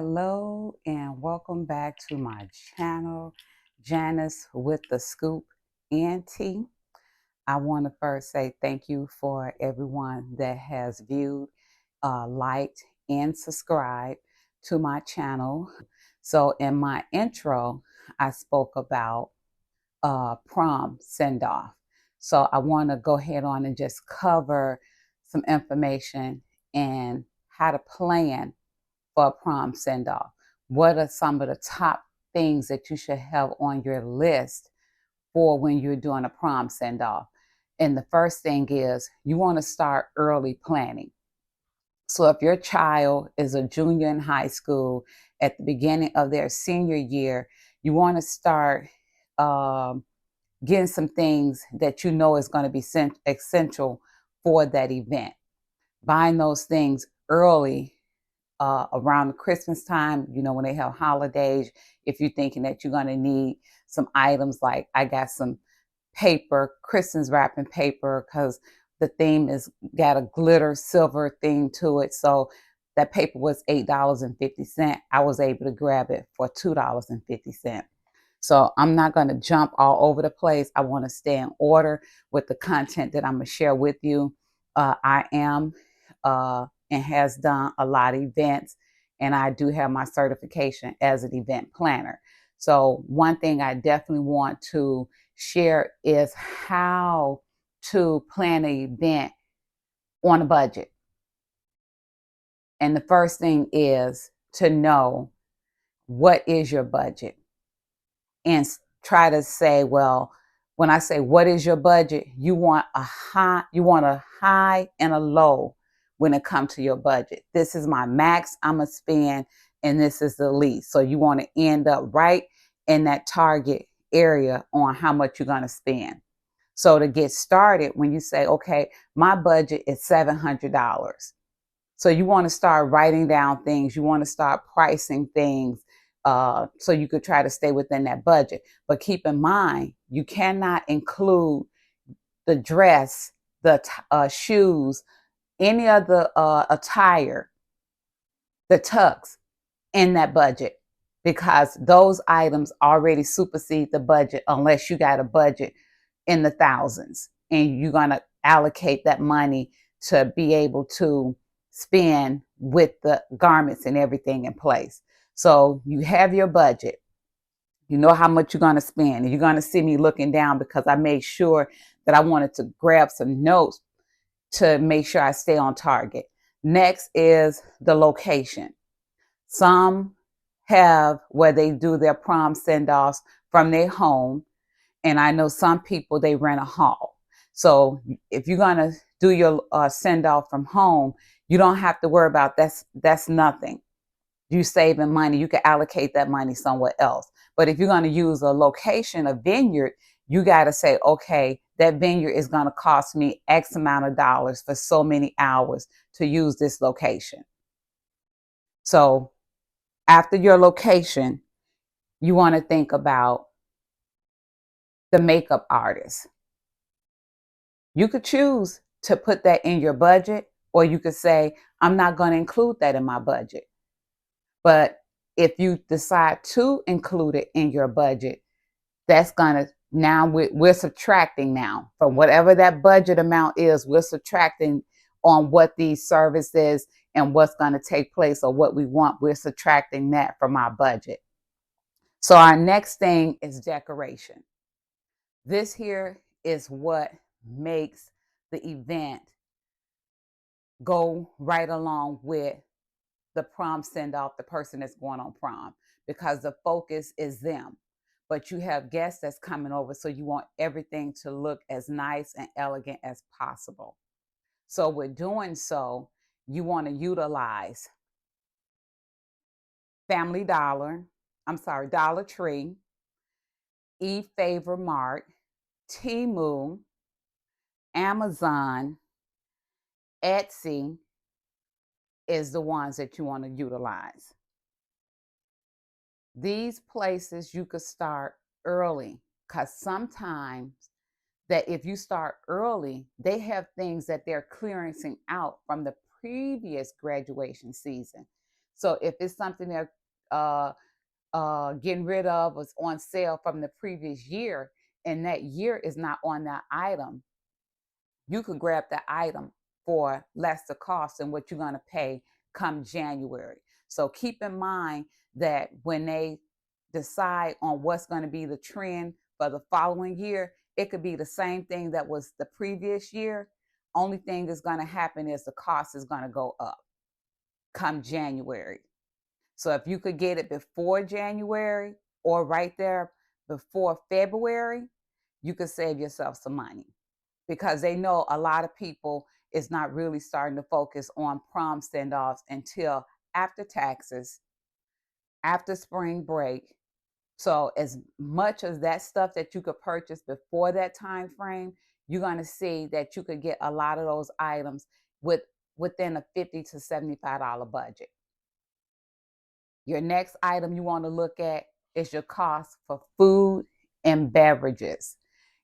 Hello and welcome back to my channel, Janice with the Scoop NT. I want to first say thank you for everyone that has viewed, liked, and subscribed to my channel. So in my intro, I spoke about prom send-off. So I want to go ahead on and just cover some information and how to plan for a prom send-off. What are some of the top things that you should have on your list for when you're doing a prom send-off? And the first thing is you want to start early planning. So if your child is a junior in high school at the beginning of their senior year, you want to start getting some things that you know is going to be essential for that event. Buying those things early around the Christmas time, when they have holidays, if you're thinking that you're going to need some items, like I got some paper, Christmas wrapping paper, because the theme is got a glitter silver theme to it. So that paper was $8.50. I was able to grab it for $2.50. So I'm not going to jump all over the place. I want to stay in order with the content that I'm going to share with you. I am and has done a lot of events, and I do have my certification as an event planner. So one thing I definitely want to share is how to plan an event on a budget. And the first thing is to know what is your budget and try to say, well, when I say what is your budget, you want a high and a low when it comes to your budget. This is my max I'm gonna spend, and this is the least. So you want to end up right in that target area on how much you're gonna spend. So to get started, when you say, okay, my budget is $700. So you want to start writing down things. You want to start pricing things so you could try to stay within that budget. But keep in mind, you cannot include the dress, the shoes, any of the attire, the tux in that budget, because those items already supersede the budget unless you got a budget in the thousands and you're going to allocate that money to be able to spend with the garments and everything in place. So you have your budget. You know how much you're going to spend. And you're going to see me looking down because I made sure that I wanted to grab some notes to make sure I stay on target. Next is the location. Some have where they do their prom send-offs from their home. And I know some people, they rent a hall. So if you're going to do your send-off from home, you don't have to worry about that's nothing. You saving money. You can allocate that money somewhere else. But if you're going to use a location, a vineyard, you got to say, okay, that vineyard is going to cost me X amount of dollars for so many hours to use this location. So after your location, you want to think about the makeup artist. You could choose to put that in your budget, or you could say, I'm not going to include that in my budget. But if you decide to include it in your budget, that's going to, now we're subtracting now from whatever that budget amount is, we're subtracting on what these services and what's going to take place or what we want. We're subtracting that from our budget. So our next thing is decoration. This here is what makes the event go right along with the prom send off, the person that's going on prom, because the focus is them. But you have guests that's coming over, so you want everything to look as nice and elegant as possible. So with doing so, you want to utilize Dollar Tree, eFavor Mart, Temu, Amazon, Etsy is the ones that you want to utilize. These places you could start early, because sometimes that if you start early, they have things that they're clearancing out from the previous graduation season. So if it's something that getting rid of was on sale from the previous year and that year is not on that item, you could grab the item for less the cost than what you're going to pay come January. So keep in mind that when they decide on what's going to be the trend for the following year, it could be the same thing that was the previous year. Only thing that's going to happen is the cost is going to go up come January. So if you could get it before January or right there before February, you could save yourself some money because they know a lot of people is not really starting to focus on prom send-offs until after taxes, after spring break. So as much as that stuff that you could purchase before that time frame, you're going to see that you could get a lot of those items within a $50 to $75 budget. Your next item you want to look at is your cost for food and beverages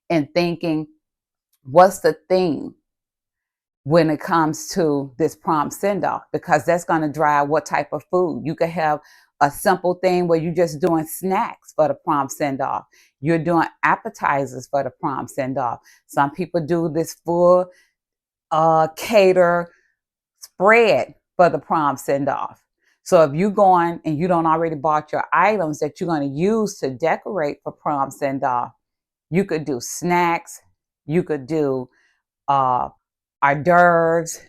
and thinking, what's the theme when it comes to this prom send-off? Because that's going to drive what type of food. You could have a simple thing where you're just doing snacks for the prom send-off. You're doing appetizers for the prom send-off. Some people do this full cater spread for the prom send-off. So if you're going and you don't already bought your items that you're going to use to decorate for prom send-off, you could do snacks, you could do hors d'oeuvres.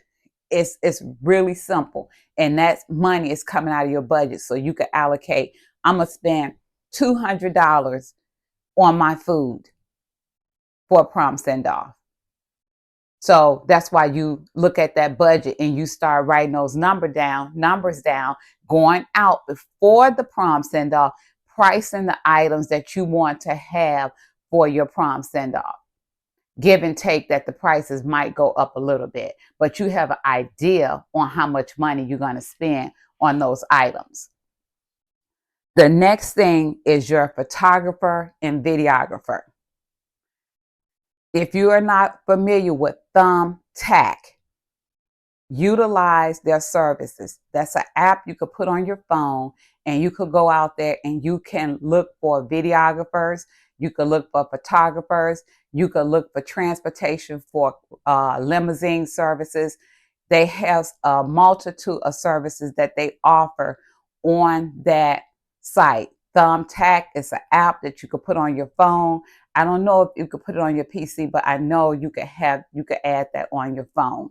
It's really simple, and that money is coming out of your budget, so you could allocate. I'm gonna spend $200 on my food for a prom send-off. So that's why you look at that budget and you start writing those numbers down, going out before the prom send off, pricing the items that you want to have for your prom send off. Give and take that the prices might go up a little bit, but you have an idea on how much money you're going to spend on those items. The next thing is your photographer and videographer. If you are not familiar with Thumbtack, utilize their services. That's an app you could put on your phone, and you could go out there and you can look for videographers, you could look for photographers, you could look for transportation for limousine services. They have a multitude of services that they offer on that site. Thumbtack is an app that you could put on your phone. I don't know if you could put it on your PC, but I know you could add that on your phone.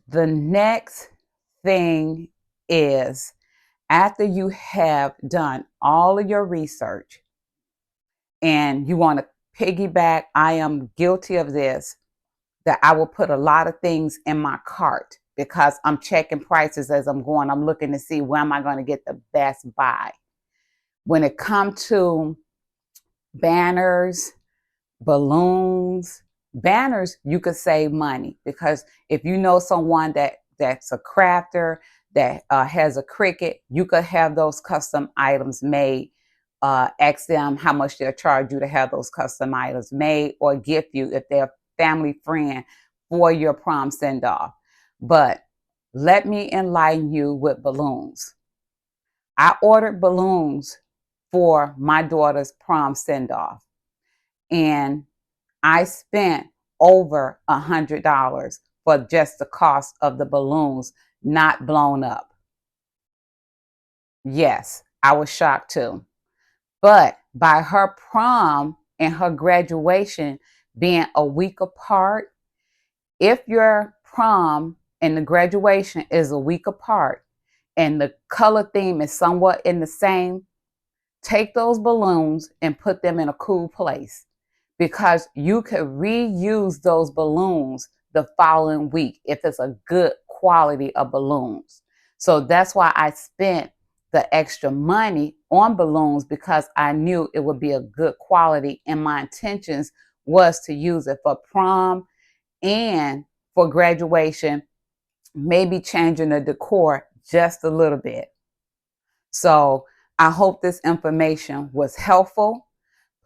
The next thing is, after you have done all of your research and you want to piggyback, I am guilty of this, that I will put a lot of things in my cart because I'm checking prices as I'm going. I'm looking to see where am I going to get the best buy. When it comes to banners, balloons, banners, you could save money because if you know someone that's a crafter that has a Cricut, you could have those custom items made. Ask them how much they'll charge you to have those custom items made or gift you if they're a family friend for your prom send off. But let me enlighten you with balloons. I ordered balloons for my daughter's prom send off, and I spent over $100 for just the cost of the balloons not blown up. Yes, I was shocked too. But by her prom and her graduation being a week apart, if your prom and the graduation is a week apart and the color theme is somewhat in the same, take those balloons and put them in a cool place because you could reuse those balloons the following week if it's a good quality of balloons. So that's why I spent the extra money on balloons, because I knew it would be a good quality, and my intentions was to use it for prom and for graduation, maybe changing the decor just a little bit. So I hope this information was helpful.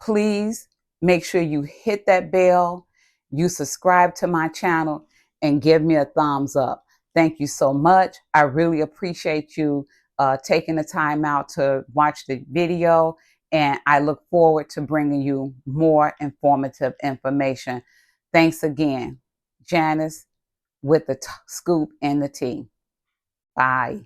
Please make sure you hit that bell, you subscribe to my channel, and give me a thumbs up. Thank you so much. I really appreciate you taking the time out to watch the video, and I look forward to bringing you more informative information. Thanks again, Janice with the scoop and the tea. Bye.